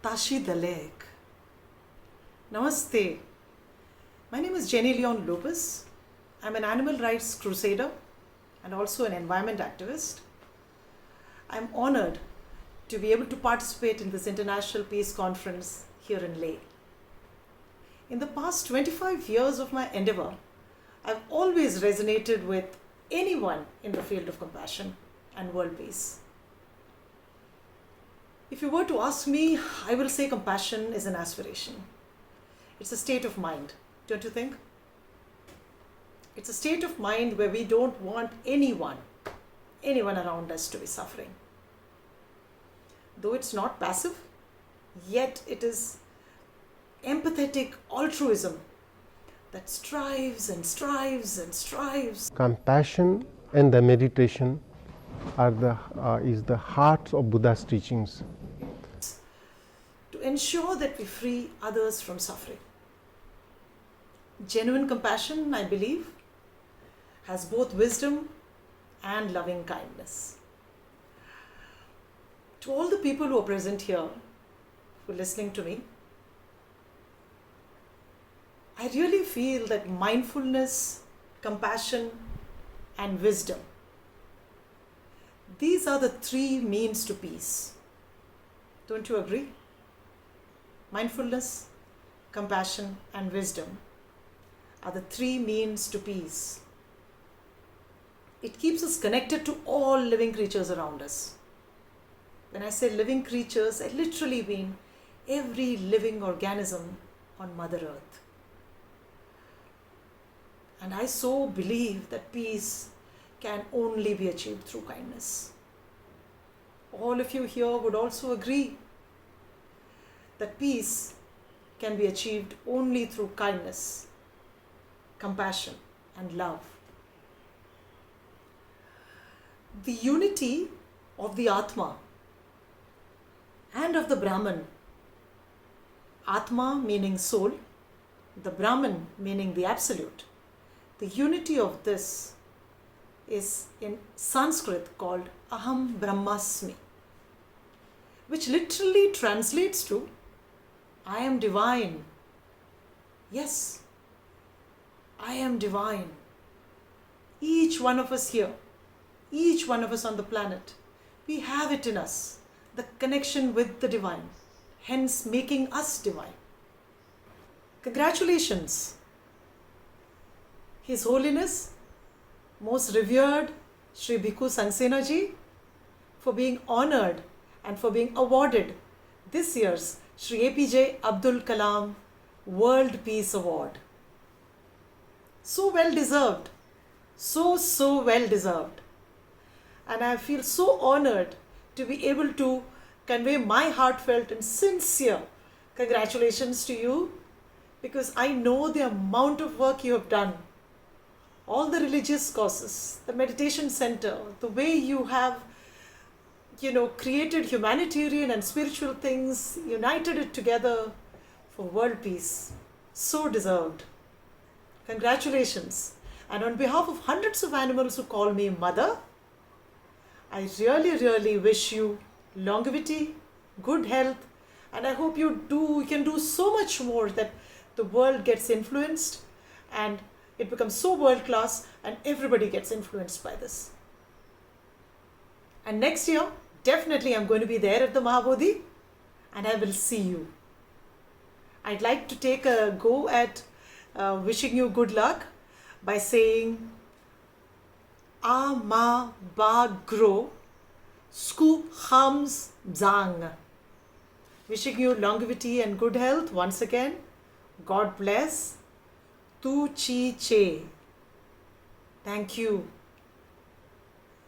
Tashi Dalek. Namaste. My name is Jenny Leon Lopez. I'm an animal rights crusader and also an environment activist. I'm honored to be able to participate in this International Peace Conference here in Leh. In the past 25 years of my endeavor, I've always resonated with anyone in the field of compassion and world peace. If you were to ask me, I will say compassion is an aspiration. It's a state of mind, don't you think? It's a state of mind where we don't want anyone around us to be suffering. Though it's not passive, yet it is empathetic altruism that strives and strives and strives. Compassion and the meditation is the heart of Buddha's teachings. To ensure that we free others from suffering. Genuine compassion, I believe, has both wisdom and loving kindness. To all the people who are present here, who are listening to me, I really feel that mindfulness, compassion, and wisdom, these are the three means to peace. Don't you agree? Mindfulness, compassion, and wisdom are the three means to peace. It keeps us connected to all living creatures around us. When I say living creatures, I literally mean every living organism on Mother Earth. And I so believe that peace can only be achieved through kindness. All of you here would also agree that peace can be achieved only through kindness, compassion, and love. The unity of the Atma and of the Brahman, Atma meaning soul, the Brahman meaning the absolute, the unity of this is in Sanskrit called Aham Brahmasmi, which literally translates to I am divine. Yes, I am divine. Each one of us here, each one of us on the planet, we have it in us, the connection with the divine, hence making us divine. Congratulations, His Holiness, Most Revered Sri Bhikkhu Sangsena Ji, for being honored and for being awarded this year's Sri APJ Abdul Kalam World Peace Award. So well deserved, so well deserved. And I feel so honored to be able to convey my heartfelt and sincere congratulations to you, because I know the amount of work you have done. All the religious causes, the meditation center, the way you have, created humanitarian and spiritual things, united it together for world peace. So deserved. Congratulations. And on behalf of hundreds of animals who call me mother, I really wish you longevity, good health, and I hope you can do so much more that the world gets influenced and it becomes so world class and everybody gets influenced by this. And next year, definitely I'm going to be there at the Mahabodhi and I will see you. I'd like to take a go at wishing you good luck by saying Ma Ba Gro Scoop Hams Zang. Wishing you longevity and good health once again. God bless. Tu Chi Che. Thank you.